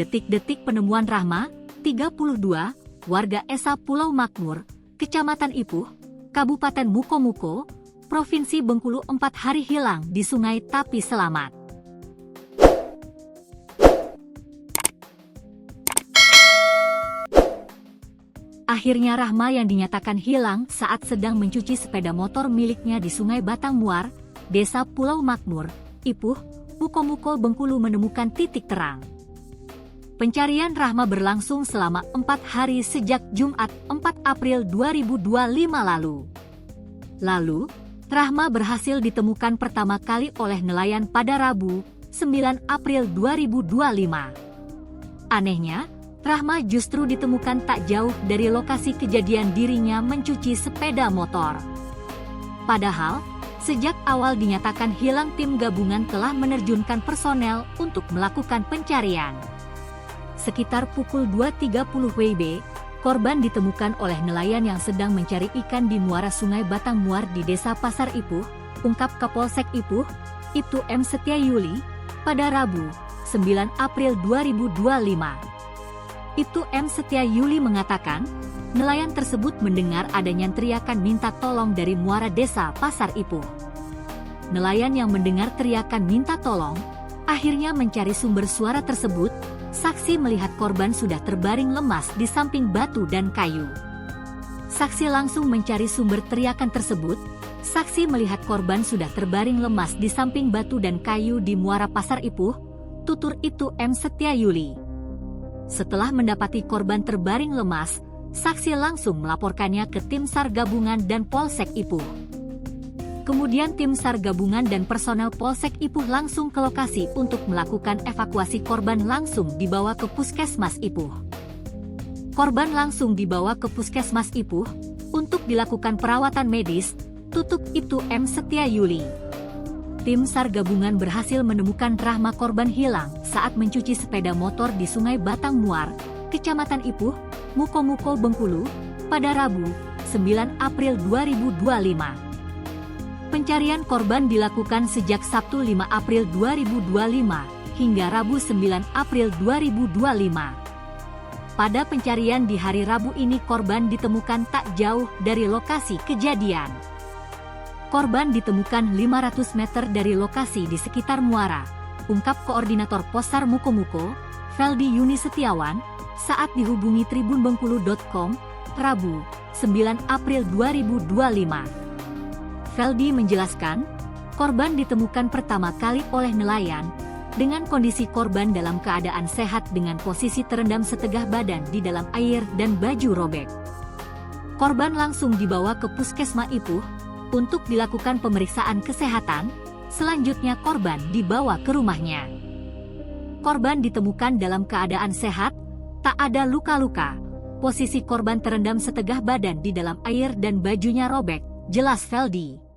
Detik-detik penemuan Rahma, 32, warga Esa Pulau Makmur, Kecamatan Ipuh, Kabupaten Mukomuko, Provinsi Bengkulu 4 hari hilang di sungai tapi selamat. Akhirnya Rahma yang dinyatakan hilang saat sedang mencuci sepeda motor miliknya di Sungai Batang Muar, Desa Pulau Makmur, Ipuh, Mukomuko, Bengkulu menemukan titik terang. Pencarian Rahma berlangsung selama 4 hari sejak Jumat 4 April 2025 lalu. Rahma berhasil ditemukan pertama kali oleh nelayan pada Rabu, 9 April 2025. Anehnya, Rahma justru ditemukan tak jauh dari lokasi kejadian dirinya mencuci sepeda motor. Padahal, sejak awal dinyatakan hilang, tim gabungan telah menerjunkan personel untuk melakukan pencarian. Sekitar pukul 2.30 WIB, korban ditemukan oleh nelayan yang sedang mencari ikan di muara Sungai Batang Muar di Desa Pasar Ipuh, ungkap Kapolsek Ipuh, Ibtu M. Setiayuli, pada Rabu, 9 April 2025. Ibtu M. Setiayuli mengatakan, nelayan tersebut mendengar adanya teriakan minta tolong dari muara Desa Pasar Ipuh. Nelayan yang mendengar teriakan minta tolong, akhirnya mencari sumber suara tersebut. Saksi melihat korban sudah terbaring lemas di samping batu dan kayu. Saksi langsung mencari sumber teriakan tersebut. Saksi melihat korban sudah terbaring lemas di samping batu dan kayu di muara Pasar Ipuh, tutur Ibtu M. Setiayuli. Setelah mendapati korban terbaring lemas, saksi langsung melaporkannya ke tim SAR gabungan dan Polsek Ipuh. Kemudian tim SAR gabungan dan personel Polsek Ipuh langsung ke lokasi untuk melakukan evakuasi. Korban langsung dibawa ke Puskesmas Ipuh. Korban langsung dibawa ke Puskesmas Ipuh untuk dilakukan perawatan medis, tutup Ibtu M. Setiayuli. Tim SAR gabungan berhasil menemukan Rahma, korban hilang saat mencuci sepeda motor di Sungai Batang Muar, Kecamatan Ipuh, Mukomuko, Bengkulu, pada Rabu, 9 April 2025. Pencarian korban dilakukan sejak Sabtu 5 April 2025 hingga Rabu 9 April 2025. Pada pencarian di hari Rabu ini, korban ditemukan tak jauh dari lokasi kejadian. Korban ditemukan 500 meter dari lokasi di sekitar muara, ungkap Koordinator Posar Mukomuko, Feldi Yuni Setiawan, saat dihubungi tribunbengkulu.com, Rabu, 9 April 2025. Feldi menjelaskan, korban ditemukan pertama kali oleh nelayan, dengan kondisi korban dalam keadaan sehat dengan posisi terendam setegah badan di dalam air dan baju robek. Korban langsung dibawa ke Puskesmas Ipuh untuk dilakukan pemeriksaan kesehatan, selanjutnya korban dibawa ke rumahnya. Korban ditemukan dalam keadaan sehat, tak ada luka-luka, posisi korban terendam setegah badan di dalam air dan bajunya robek, jelas Feldi.